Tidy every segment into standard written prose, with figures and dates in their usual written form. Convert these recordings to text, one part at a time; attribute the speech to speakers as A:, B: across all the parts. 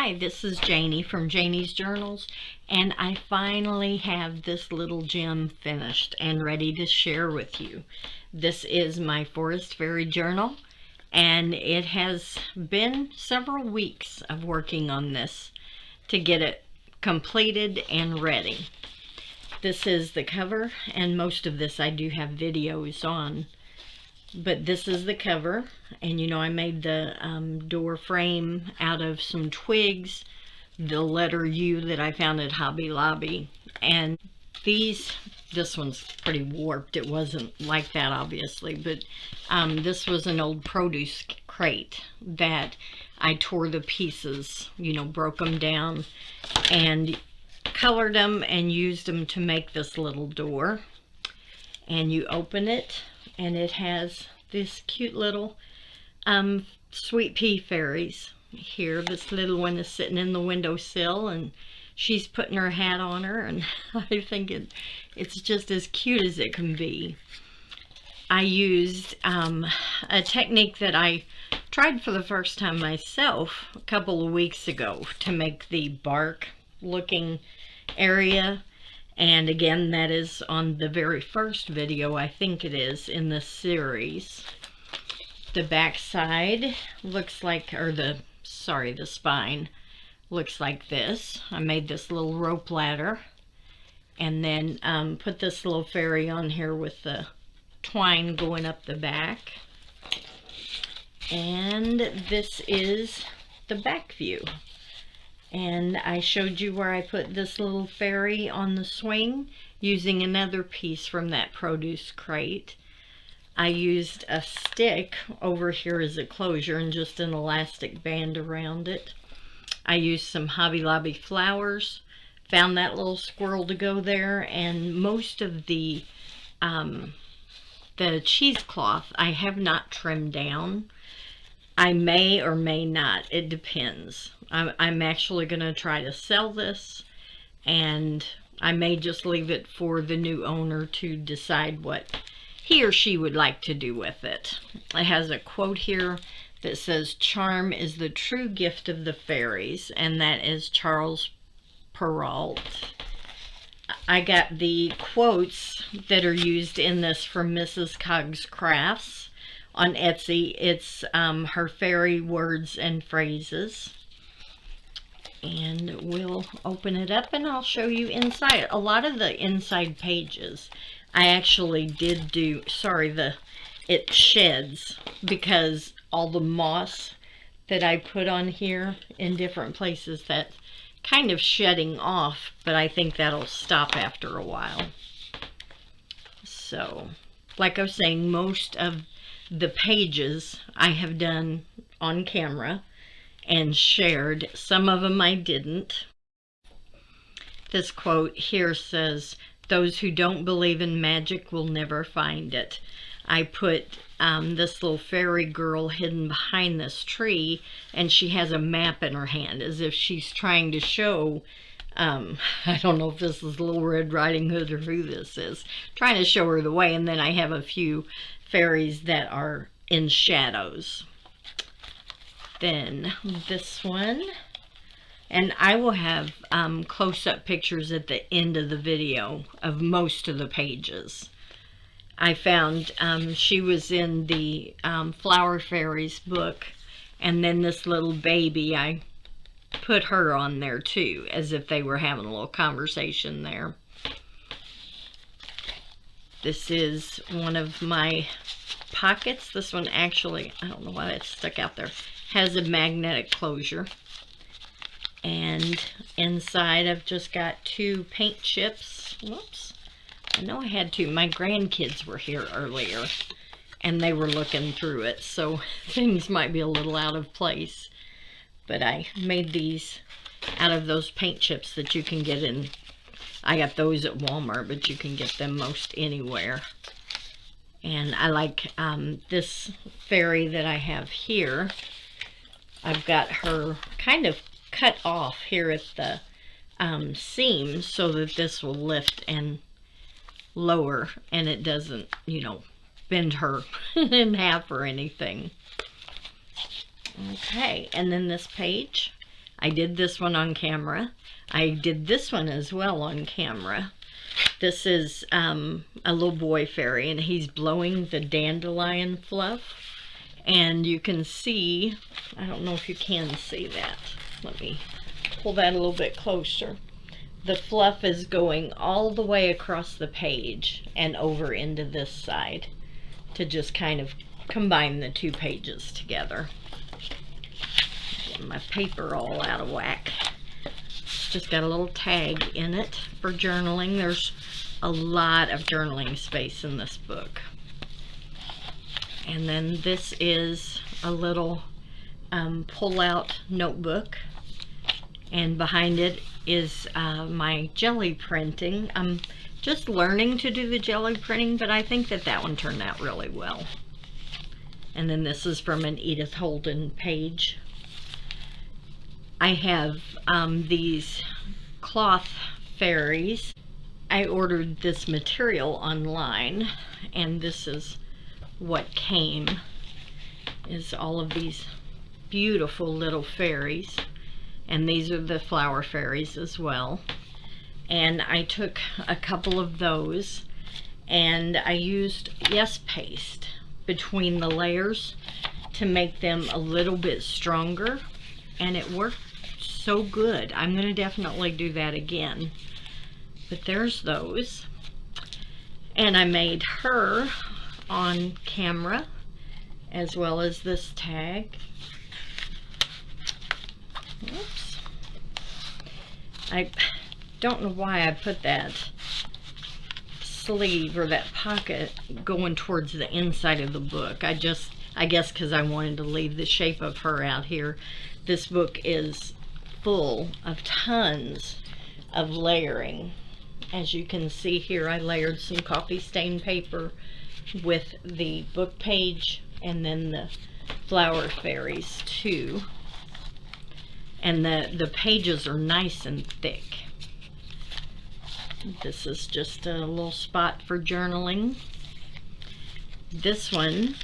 A: Hi, this is Janie from Janie's Journals, and I finally have this little gem finished and ready to share with you. This is my Forest Fairy Journal, and it has been several weeks of working on this to get it completed and ready. This is the cover, and most of this I do have videos on. But this is the cover, and I made the door frame out of some twigs, the letter U that I found at Hobby Lobby, and this one's pretty warped. It wasn't like that, obviously, but this was an old produce crate that I tore the pieces, broke them down and colored them and used them to make this little door. And you open it, and it has this cute little sweet pea fairies here. This little one is sitting in the windowsill, and she's putting her hat on her, and I think it's just as cute as it can be. I used a technique that I tried for the first time myself a couple of weeks ago to make the bark looking area. And again, that is on the very first video, I think it is, in the series. The back side looks like, the spine looks like this. I made this little rope ladder, and then put this little fairy on here with the twine going up the back. And this is the back view. And I showed you where I put this little fairy on the swing using another piece from that produce crate. I used a stick over here as a closure and just an elastic band around it. I used some Hobby Lobby flowers, found that little squirrel to go there, and most of the cheesecloth I have not trimmed down. I may or may not, it depends. I'm actually going to try to sell this, and I may just leave it for the new owner to decide what he or she would like to do with it. It has a quote here that says, "Charm is the true gift of the fairies," and that is Charles Perrault. I got the quotes that are used in this from Mrs. Coggs Crafts on Etsy. It's her fairy words and phrases. And we'll open it up and I'll show you inside. A lot of the inside pages I actually did do, it sheds because all the moss that I put on here in different places, that's kind of shedding off, but I think that'll stop after a while. So, like I was saying, most of the pages I have done on camera and shared. Some of them I didn't. This quote here says, "Those who don't believe in magic will never find it." I put this little fairy girl hidden behind this tree, and she has a map in her hand as if she's trying to show, I don't know if this is Little Red Riding Hood or who this is, trying to show her the way. And then I have a few fairies that are in shadows. Then this one, and I will have close-up pictures at the end of the video of most of the pages. I found she was in the Flower Fairies book, and then this little baby, I put her on there too, as if they were having a little conversation there. This is one of my pockets. This one actually, I don't know why that's stuck out there, has a magnetic closure. And inside I've just got 2 paint chips. Whoops. I know I had 2. My grandkids were here earlier and they were looking through it, so things might be a little out of place. But I made these out of those paint chips that you can get in. I got those at Walmart, but you can get them most anywhere. And I like this fairy that I have here. I've got her kind of cut off here at the seam so that this will lift and lower, and it doesn't, bend her in half or anything. Okay, and then this page, I did this one on camera. I did this one as well on camera. This is a little boy fairy, and he's blowing the dandelion fluff. And you can see, I don't know if you can see that. Let me pull that a little bit closer. The fluff is going all the way across the page and over into this side to just kind of combine the two pages together. Get my paper all out of whack. It's just got a little tag in it for journaling. There's a lot of journaling space in this book. And then this is a little pull-out notebook, and behind it is my jelly printing. I'm just learning to do the jelly printing, but I think that that one turned out really well. And then this is from an Edith Holden page. I have these cloth fairies. I ordered this material online, and this is what came, is all of these beautiful little fairies. And these are the flower fairies as well. And I took a couple of those, and I used Yes Paste between the layers to make them a little bit stronger, and it worked so good. I'm going to definitely do that again. But there's those. And I made her on camera, as well as this tag. Oops. I don't know why I put that sleeve or that pocket going towards the inside of the book. I guess because I wanted to leave the shape of her out here. This book is full of tons of layering. As you can see here, I layered some coffee stain paper with the book page and then the flower fairies too. And the pages are nice and thick. This is just a little spot for journaling. This one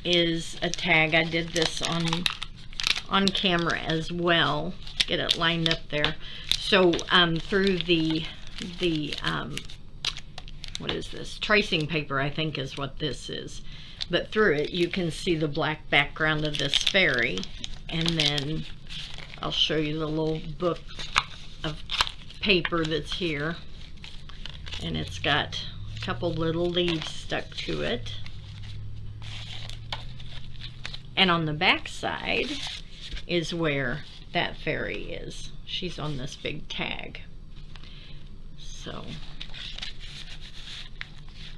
A: is a tag. I did this on camera as well. Get it lined up there. So through the what is this? Tracing paper, I think is what this is. But through it you can see the black background of this fairy, and then I'll show you the little book of paper that's here, and it's got a couple little leaves stuck to it. And on the back side is where that fairy is. She's on this big tag. So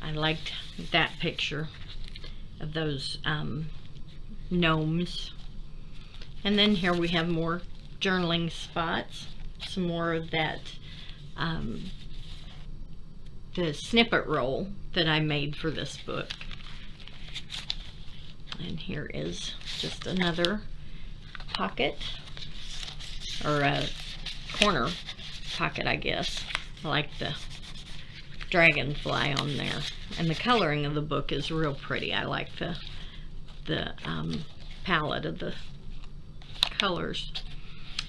A: I liked that picture of those gnomes. And then here we have more journaling spots, some more of that the snippet roll that I made for this book. And here is just another pocket, or a corner pocket, I guess. I like the dragonfly on there, and the coloring of the book is real pretty. I like the palette of the colors.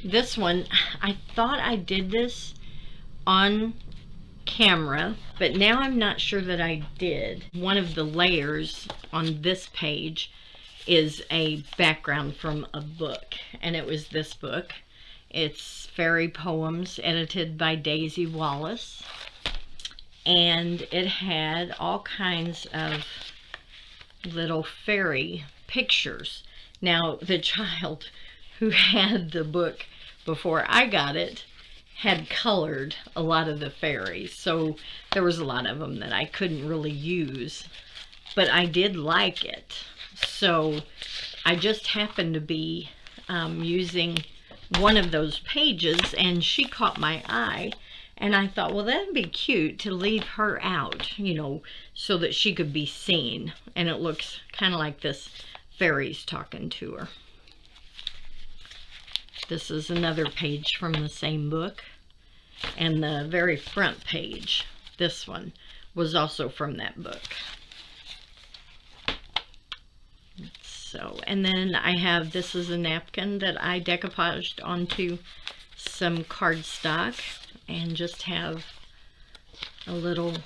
A: This one, I thought I did this on camera, but now I'm not sure that I did. One of the layers on this page is a background from a book, and it was this book. It's Fairy Poems, edited by Daisy Wallace, and it had all kinds of little fairy pictures. Now, the child who had the book before I got it had colored a lot of the fairies, so there was a lot of them that I couldn't really use, but I did like it. So I just happened to be using one of those pages, and she caught my eye, and I thought, well, that'd be cute to leave her out, you know, so that she could be seen. And it looks kind of like this fairy's talking to her. This is another page from the same book, and the very front page, this one, was also from that book. So, and then I have, this is a napkin that I decoupaged onto some cardstock and just have a little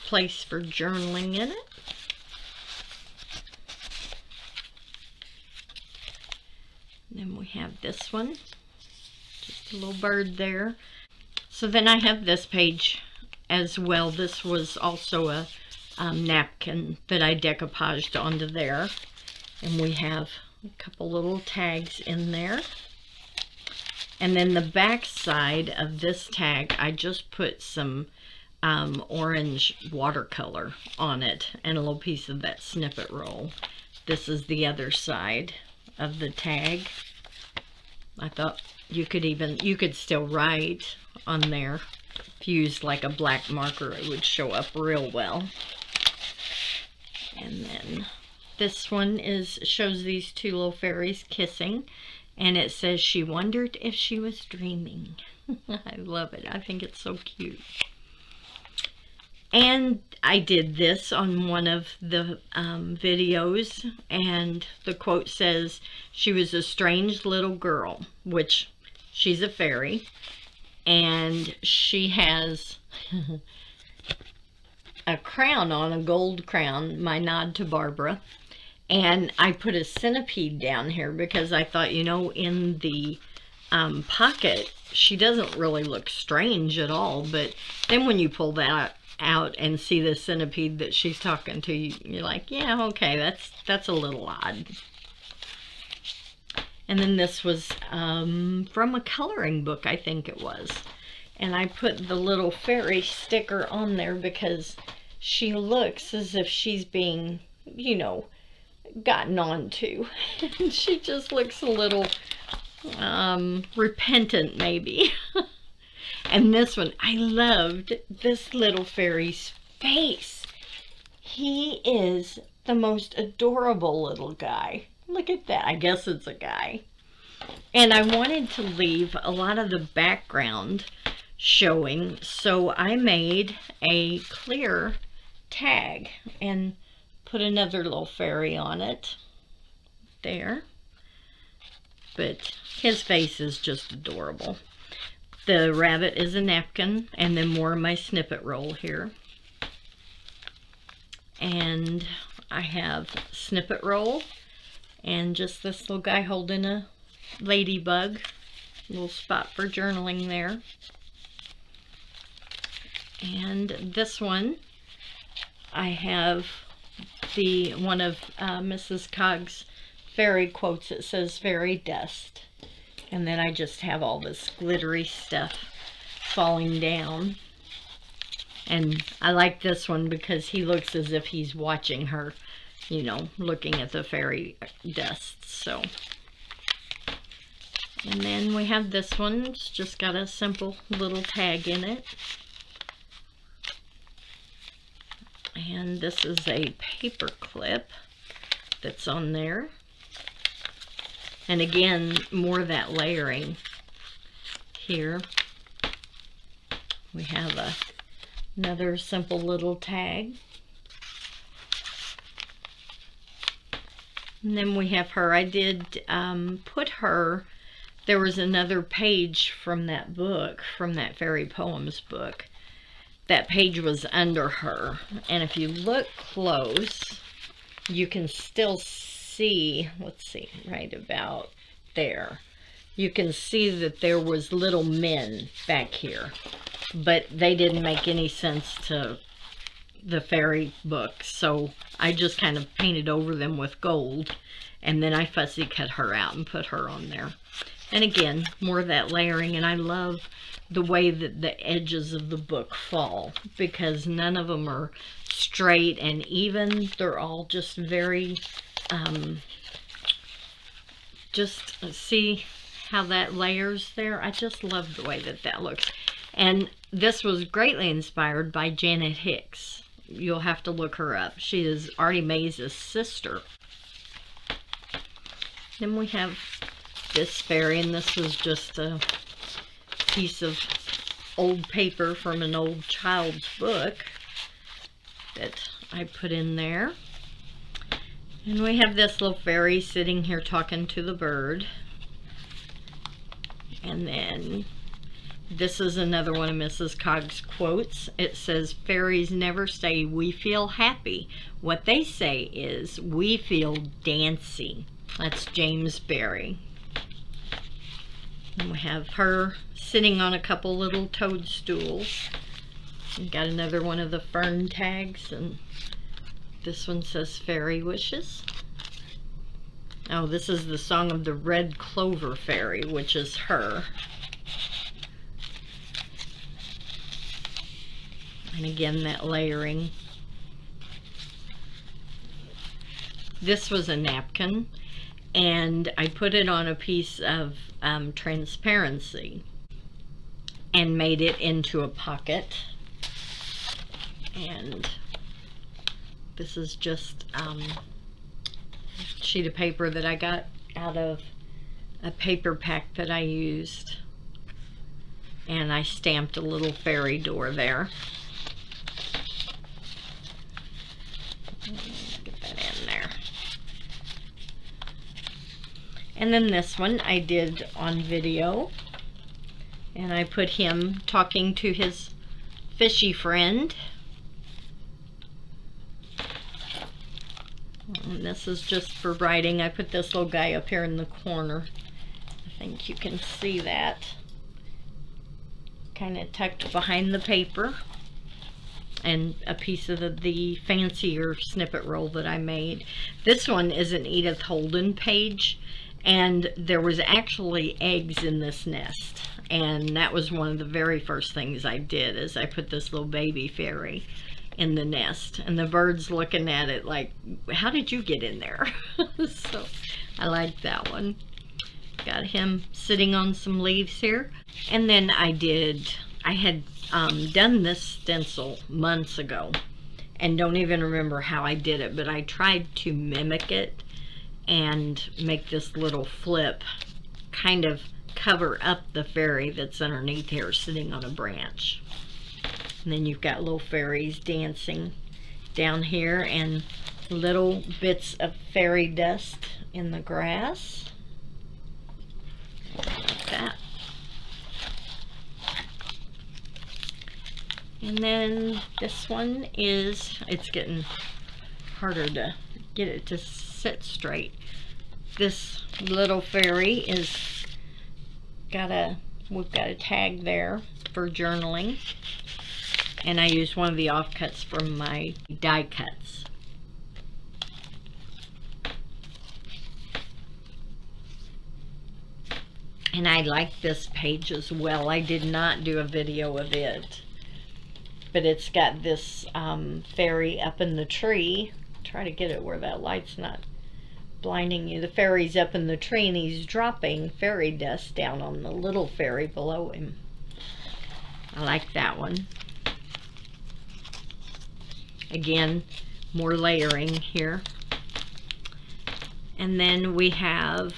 A: place for journaling in it. And then we have this one, just a little bird there. So then I have this page as well. This was also a napkin that I decoupaged onto there. And we have a couple little tags in there. And then the back side of this tag, I just put some orange watercolor on it and a little piece of that snippet roll. This is the other side of the tag. I thought you could still write on there. If you used like a black marker, it would show up real well. And then this one shows these two little fairies kissing, and it says she wondered if she was dreaming. I love it. I think it's so cute. And I did this on one of the videos, and the quote says, she was a strange little girl, which she's a fairy, and she has a crown on, a gold crown, my nod to Barbara. And I put a centipede down here because I thought, you know, in the pocket, she doesn't really look strange at all, but then when you pull that out and see the centipede that she's talking to, you're like, yeah, okay, that's a little odd. And then this was from a coloring book, I think it was. And I put the little fairy sticker on there because she looks as if she's being, you know, gotten on to. She just looks a little repentant, maybe. And this one, I loved this little fairy's face. He is the most adorable little guy. Look at that. I guess it's a guy. And I wanted to leave a lot of the background showing, so I made a clear tag and put another little fairy on it there. But his face is just adorable. The rabbit is a napkin, and then more of my snippet roll here. And I have snippet roll and just this little guy holding a ladybug. Little spot for journaling there. And this one, I have one of Mrs. Cog's fairy quotes. It says fairy dust. And then I just have all this glittery stuff falling down. And I like this one because he looks as if he's watching her, you know, looking at the fairy dust. So, and then we have this one. It's just got a simple little tag in it. And this is a paper clip that's on there. And again, more of that layering here. We have another simple little tag. And then we have her. I did put her, there was another page from that book, from that fairy poems book. That page was under her. And if you look close, you can still see, let's see, right about there. You can see that there was little men back here, but they didn't make any sense to the fairy book, so I just kind of painted over them with gold, and then I fussy cut her out and put her on there. And again, more of that layering, and I love the way that the edges of the book fall, because none of them are straight and even. They're all just very just see how that layers there. I just love the way that that looks. And this was greatly inspired by Janet Hicks. You'll have to look her up. She is Artie Mays' sister. Then we have this fairy, and this was just a piece of old paper from an old child's book that I put in there. And we have this little fairy sitting here talking to the bird. And then this is another one of Mrs. Cog's quotes. It says, "Fairies never say we feel happy. What they say is we feel dancy." That's James Barrie. And we have her sitting on a couple little toadstools. We got another one of the fern tags, and this one says Fairy Wishes. Oh, this is the Song of the Red Clover Fairy, which is her. And again, that layering. This was a napkin, and I put it on a piece of transparency and made it into a pocket. And this is just a sheet of paper that I got out of a paper pack that I used, and I stamped a little fairy door there. Get that in there. And then this one I did on video, and I put him talking to his fishy friend. And this is just for writing. I put this little guy up here in the corner. I think you can see that. Kind of tucked behind the paper. And a piece of the fancier snippet roll that I made. This one is an Edith Holden page, and there was actually eggs in this nest, and that was one of the very first things I did, is I put this little baby fairy in the nest, and the bird's looking at it like, how did you get in there? So I like that one. Got him sitting on some leaves here. And then I had done this stencil months ago, and don't even remember how I did it, but I tried to mimic it and make this little flip kind of cover up the fairy that's underneath here sitting on a branch. And then you've got little fairies dancing down here, and little bits of fairy dust in the grass. Like that. And then this one is, it's getting harder to get it to sit straight. This little fairy is we've got a tag there for journaling, and I used one of the offcuts from my die cuts. And I like this page as well. I did not do a video of it, but it's got this fairy up in the tree. Try to get it where that light's not blinding you. The fairy's up in the tree, and he's dropping fairy dust down on the little fairy below him. I like that one. Again, more layering here. And then we have,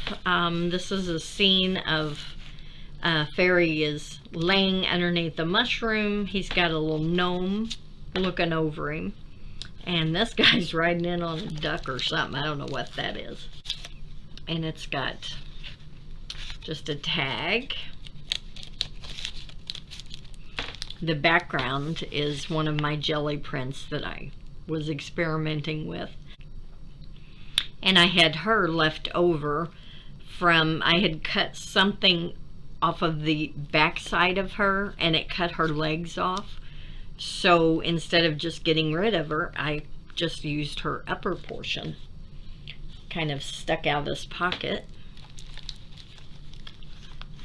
A: this is a scene of fairy is laying underneath the mushroom. He's got a little gnome looking over him. And this guy's riding in on a duck or something. I don't know what that is. And it's got just a tag. The background is one of my jelly prints that I was experimenting with. And I had her left over from, I had cut something off of the back side of her, and it cut her legs off. So instead of just getting rid of her, I just used her upper portion. Kind of stuck out this pocket.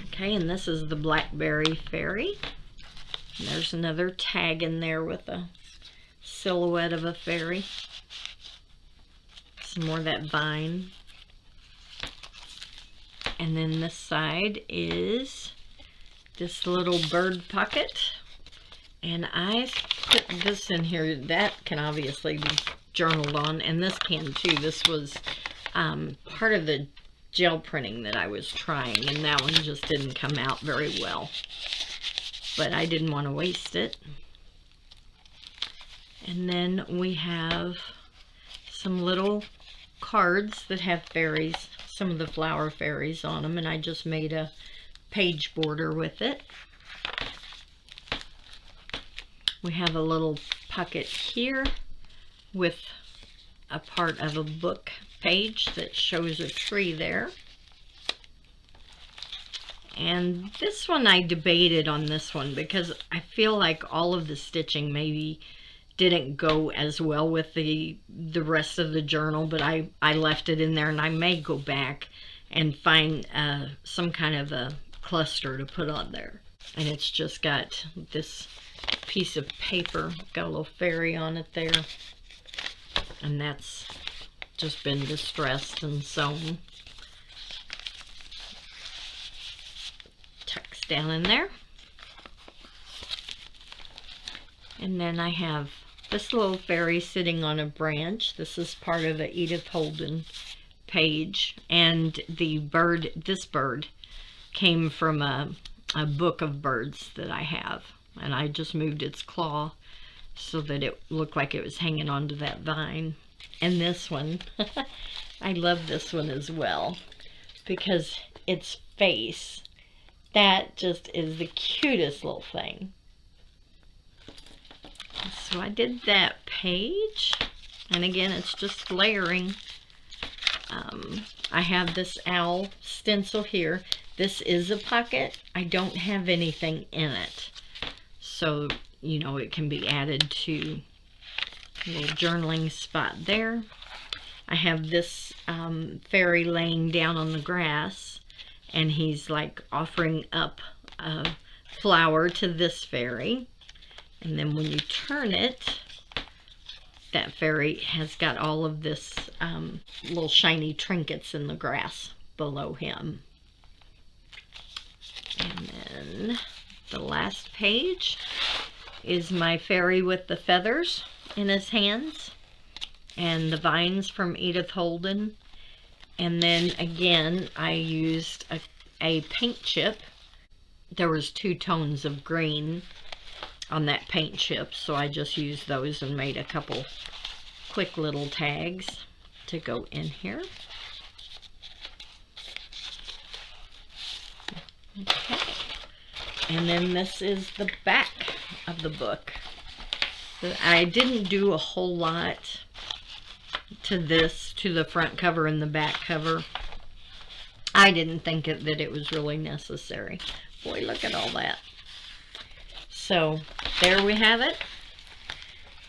A: Okay, and this is the Blackberry Fairy. And there's another tag in there with a silhouette of a fairy. Some more of that vine. And then this side is this little bird pocket. And I put this in here. That can obviously be journaled on, and this can too. This was part of the gel printing that I was trying, and that one just didn't come out very well. But I didn't want to waste it. And then we have some little cards that have fairies, some of the flower fairies on them, and I just made a page border with it. We have a little pocket here with a part of a book page that shows a tree there. And this one, I debated on this one because I feel like all of the stitching maybe didn't go as well with the rest of the journal, but I left it in there, and I may go back and find some kind of a cluster to put on there. And it's just got this piece of paper, got a little fairy on it there, and that's just been distressed and sewn. Tucks down in there. And then I have this little fairy sitting on a branch. This is part of the Edith Holden page, and the bird, this bird, came from a book of birds that I have, and I just moved its claw so that it looked like it was hanging onto that vine. And this one, I love this one as well because its face, that just is the cutest little thing. So I did that page, and again, it's just layering. I have this owl stencil here. This is a pocket. I don't have anything in it, so you know it can be added to a little journaling spot there. I have this fairy laying down on the grass, and he's like offering up a flower to this fairy. And then when you turn it, that fairy has got all of this little shiny trinkets in the grass below him. And then the last page is my fairy with the feathers in his hands and the vines from Edith Holden. And then again, I used a paint chip. There was 2 tones of green on that paint chip, so I just used those and made a couple quick little tags to go in here. Okay, and then this is the back of the book. I didn't do a whole lot to this, to the front cover and the back cover. I didn't think that it was really necessary. Boy, look at all that. So there we have it.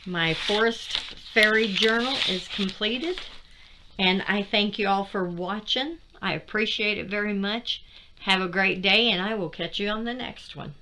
A: My Forest Fairy Journal is completed, and I thank you all for watching. I appreciate it very much. Have a great day, and I will catch you on the next one.